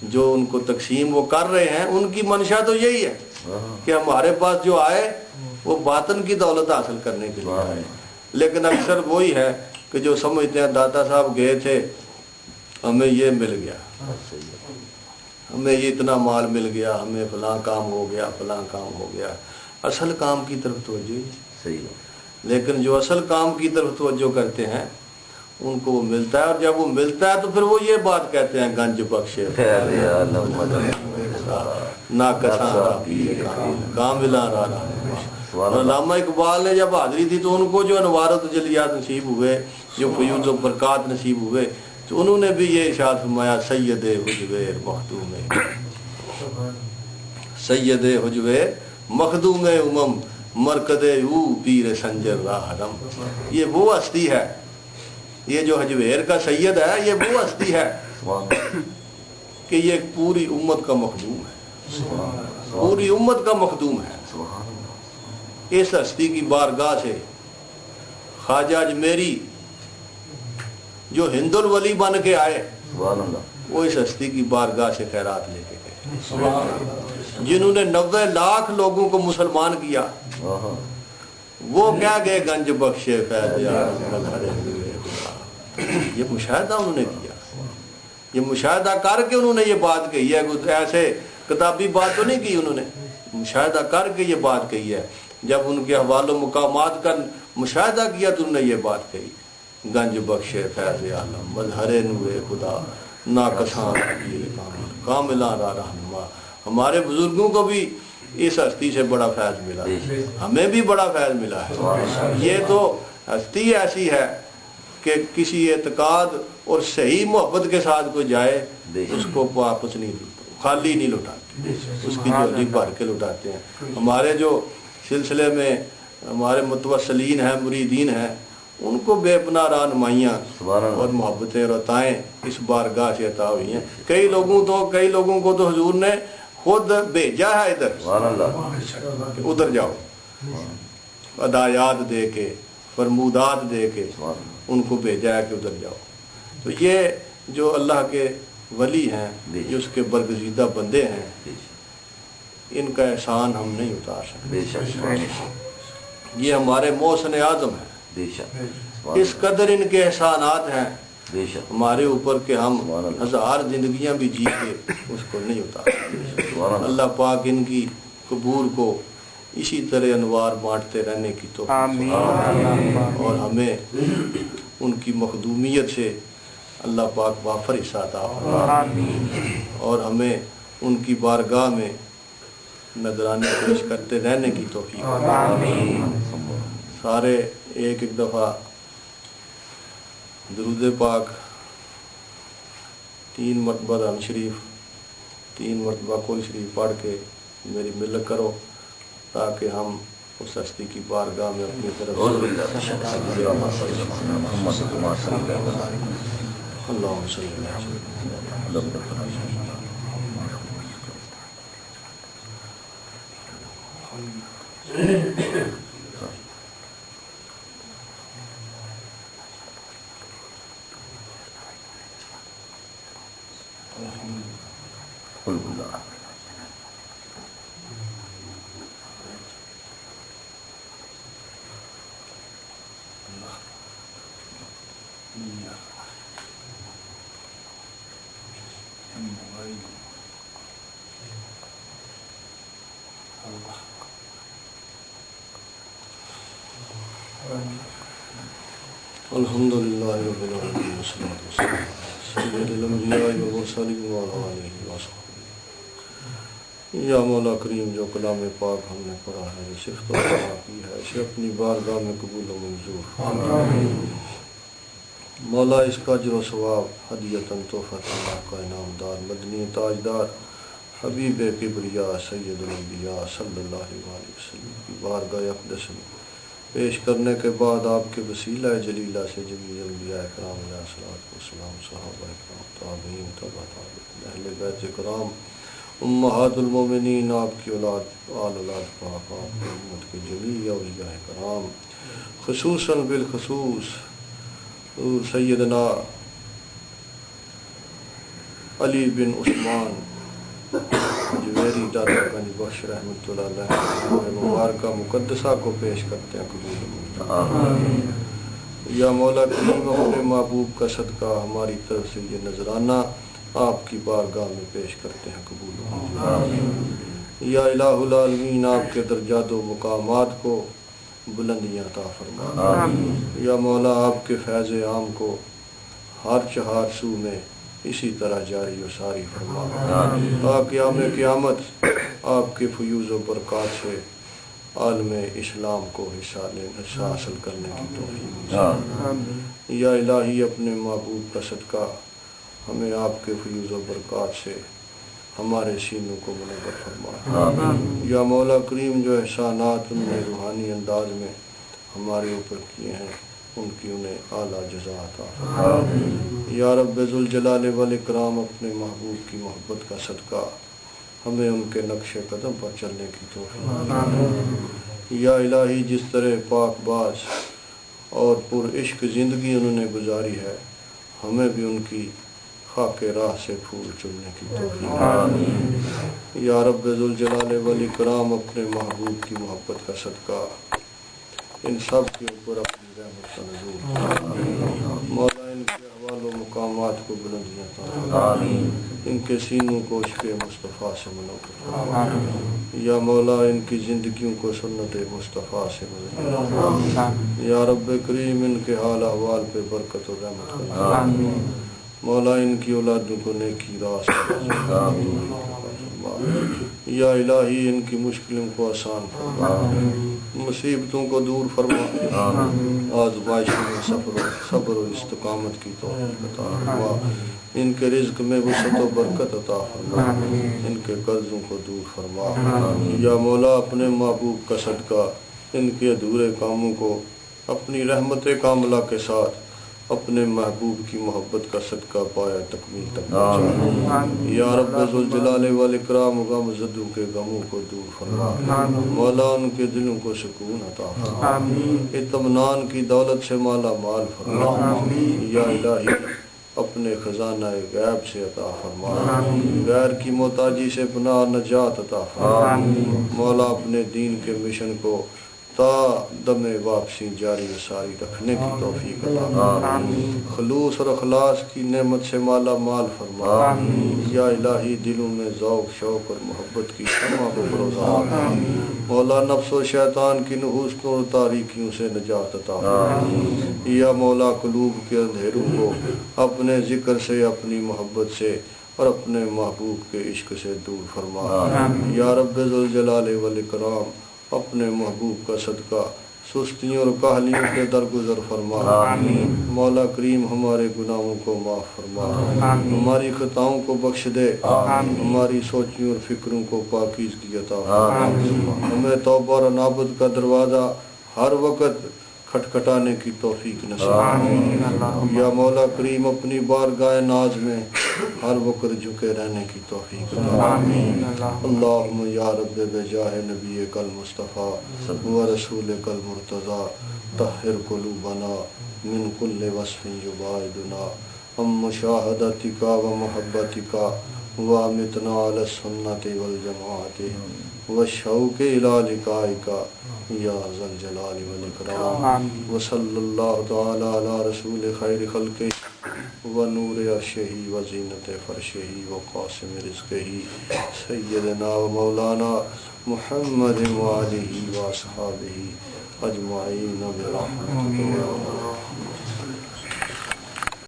Speaker 1: جو ان کو تقسیم وہ کر رہے ہیں ان کی منشا تو یہی ہے کہ ہمارے پاس جو آئے وہ باطن کی دولت حاصل کرنے کے لیے آئے. لیکن اکثر وہی ہے کہ جو سمجھتے ہیں داتا صاحب گئے تھے, ہمیں یہ مل گیا, ہمیں یہ اتنا مال مل گیا, ہمیں فلاں کام ہو گیا, فلاں کام ہو گیا. اصل کام کی طرف توجہ صحیح ہے, لیکن جو اصل کام کی طرف توجہ کرتے ہیں ان کو وہ ملتا ہے, اور جب وہ ملتا ہے تو پھر وہ یہ بات کہتے ہیں گنج بخش علامہ اقبال نے جب حاضری تھی تو ان کو جو انوارات و جلیات نصیب ہوئے, جو فیوض و برکات نصیب ہوئے, تو انہوں نے بھی یہ ارشاد فرمایا سید حجویر مخدوم سید حجویر مخدوم امم مرکد او پیر سنجر راہ حرم. یہ وہ ہستی ہے, یہ جو حجویر کا سید ہے یہ وہ ہستی ہے کہ یہ پوری امت کا مخدوم ہے, پوری امت کا مخدوم ہے. اس ہستی کی بارگاہ سے خواجہ اجمیری جو ہند الولی بن کے آئے وہ اس ہستی کی بارگاہ سے خیرات لے کے گئے. جنہوں نے 90 لاکھ لوگوں کو مسلمان کیا وہ کیا گئے گنج بخشے فیض یہ مشاہدہ انہوں نے کیا, یہ مشاہدہ کر کے انہوں نے یہ بات کہی ہے. ایسے کتابی بات تو نہیں کی, انہوں نے مشاہدہ کر کے یہ بات کہی ہے. جب ان کے حوال و مقامات کا مشاہدہ کیا تو انہوں نے یہ بات کہی گنج بخش فیض عالم مظہر نور خدا ناقصان کاملان رہنما. ہمارے بزرگوں کو بھی اس ہستی سے بڑا فیض ملا, ہمیں بھی بڑا فیض ملا ہے. یہ تو ہستی ایسی ہے کہ کسی اعتقاد اور صحیح محبت کے ساتھ کوئی جائے اس کو واپس نہیں, خالی نہیں لوٹاتے, اس کی جھولی بھر کے لوٹاتے ہیں. ہمارے جو سلسلے میں ہمارے متوسلین ہیں, مریدین ہیں, ان کو بے پناہ رہنمائیاں اور محبتیں اور عطائیں اس بارگاہ سے عطا ہوئی ہیں. کئی لوگوں کو تو حضور نے خود بھیجا ہے ادھر, ادھر جاؤ, ہدایات دے کے فرمودات دے کے ان کو بھیجا ہے کہ ادھر جاؤ. تو یہ جو اللہ کے ولی ہیں, جو اس کے برگزیدہ بندے ہیں, ان کا احسان ہم نہیں اتار سکتے. یہ ہمارے محسن اعظم ہیں, اس قدر ان کے احسانات ہیں ہمارے اوپر کہ ہم 1000 زندگیاں بھی جی کے اس کو نہیں اتار سکتے. اللہ پاک ان کی قبور کو اسی طرح انوار بانٹتے رہنے کی توفیق اور ہمیں ان کی مخدومیت سے اللہ پاک وافر حصہ عطا فرمائے اور ہمیں ان کی بارگاہ میں نذرانے پیش کرتے رہنے کی توفیق سارے ایک ایک دفعہ درود پاک 3 مرتبہ درود شریف 3 مرتبہ کوئی شریف پڑھ کے میری ملت کرو تاکہ ہم اس ہستی کی بارگاہ میں اپنی طرف اللہم صلی اللہ علیہ الحمدللہ رب العالمین والصلاة والسلام سید الانبیاء والمرسلین وعلی آلہ وصحبہ یا مولا کریم جو کلام پاک ہم نے پڑھا ہے صرف تو کی ہے اسے اپنی بارگاہ میں قبول و منظور مولا اس کا اجر و ثواب ہدیۃً تحفۃ اللہ کا انعام دار مدنی تاجدار حبیب کبریا سید الانبیاء صلی اللہ علیہ وسلم کی بارگاہ اقدس میں پیش کرنے کے بعد آپ کے وسیلہ جلیلہ سے جمیع انبیاء کرام علیہ الصلوۃ والسلام صحابہ کرام تابعین تبع تابعین اہل بیت کرام امہات المومنین آپ کی اولاد آل اولاد پاک آپ کی امت کے جمیع اولیاء کرام خصوصاً بالخصوص سیدنا علی بن عثمان جویری دادا گنج بخش رحمۃ اللہ علیہ مبارکہ مقدسہ کو پیش کرتے ہیں قبول یا مولا کریم اپنے محبوب کا صدقہ ہماری طرف سے یہ نذرانہ آپ کی بارگاہ میں پیش کرتے ہیں قبول یا الہ العالمین آپ کے درجات و مقامات کو بلندیاں عطا فرما یا مولا آپ کے فیض عام کو ہر چہار سو میں اسی طرح جاری و ساری فرما قیام قیامت آپ کے فیوز و برکات سے عالم اسلام کو حصہ حاصل کرنے کی توفیق یا الہی اپنے محبوب کا صدقہ ہمیں آپ کے فیوز و برکات سے ہمارے سینوں کو منور فرما یا مولا کریم جو احسانات انہیں روحانی انداز میں ہمارے اوپر کیے ہیں ان کی انہیں اعلیٰ جزا عطا فرما یا رب ذوالجلال والاکرام اپنے محبوب کی محبت کا صدقہ ہمیں ان کے نقش قدم پر چلنے کی توفیق یا الہی جس طرح پاک باز اور پر عشق زندگی انہوں نے گزاری ہے ہمیں بھی ان کی خاک راہ سے پھول چننے کی توفیق یا رب ذوالجلال والاکرام اپنے محبوب کی محبت کا صدقہ ان سب کے اوپر اپنی رحمت کا نزول مولا ان کے احوال و مقامات کو بلندیاں عطا ان کے سینوں کو عشق مصطفیٰ سے منور یا مولا ان کی زندگیوں کو سنت مصطفیٰ سے منور یا رب کریم ان کے حال احوال پہ برکت و رحمت کا مولا ان کی اولادوں کو نیکی راہ سے یا الہی ان کی مشکلوں کو آسان فرما مصیبتوں کو دور فرما آزمائشوں میں صبر و استقامت کی توفیق عطا فرما ان کے رزق میں وسعت و برکت عطا فرما ان کے قرضوں کو دور فرما یا مولا اپنے محبوب کا صدقہ ان کے ادھورے کاموں کو اپنی رحمت کاملہ کے ساتھ اپنے محبوب کی محبت کا صدقہ پایا تکمیل تک پہنچا یا رب ذوالجلال والاکرام غم زدوں کے غموں کو دور فرما مولا ان کے دلوں کو سکون عطا فرما اطمینان کی دولت سے مالا مال فرما یا الہی اپنے خزانہ غیب سے عطا فرما غیر کی محتاجی سے پناہ نجات عطا فرما مولا اپنے دین کے مشن کو تا دم واپسی جاری و ساری رکھنے کی توفیق عطا فرما، خلوص اور اخلاص کی نعمت سے مالا مال فرما، یا الہی دلوں میں ذوق شوق اور محبت کی شمع کو فروزا، مولا نفس و شیطان کی نحوستوں اور تاریکیوں سے نجات عطا فرما، یا مولا قلوب کے اندھیروں کو اپنے ذکر سے، اپنی محبت سے اور اپنے محبوب کے عشق سے دور فرما، یا رب ذوالجلال والاکرام اپنے محبوب کا صدقہ سستیوں اور کاہلیوں کے درگزر فرما، مولا کریم ہمارے گناہوں کو معاف فرما، ہماری خطاؤں کو بخش دے، ہماری سوچیوں اور فکروں کو پاکیزگی عطا فرما، ہمیں توبہ اور انابت کا دروازہ ہر وقت کھٹکھٹانے کی توفیق نصیب، یا مولا کریم اپنی بارگاہ ناز میں ہر وقت جھکے رہنے کی توفیق عطا فرما، اللہم یا رب بجاہ نبیک المصطفیٰ و رسولک المرتضی طہر قلوبنا من کل وصف یباعدنا عن مشاہدتک و محبتک وامتنا علی السنة والجماعت والشوق الی لقائک یا ذا الجلال والاکرام، وصلی اللہ تعالی علی رسول خیر خلقہ ونور عرشہ وزینت فرشہ وقاسم رزقہ سیدنا و مولانا محمد وآلہ واصحابہ اجمعین برحمتک یا ارحم الراحمین۔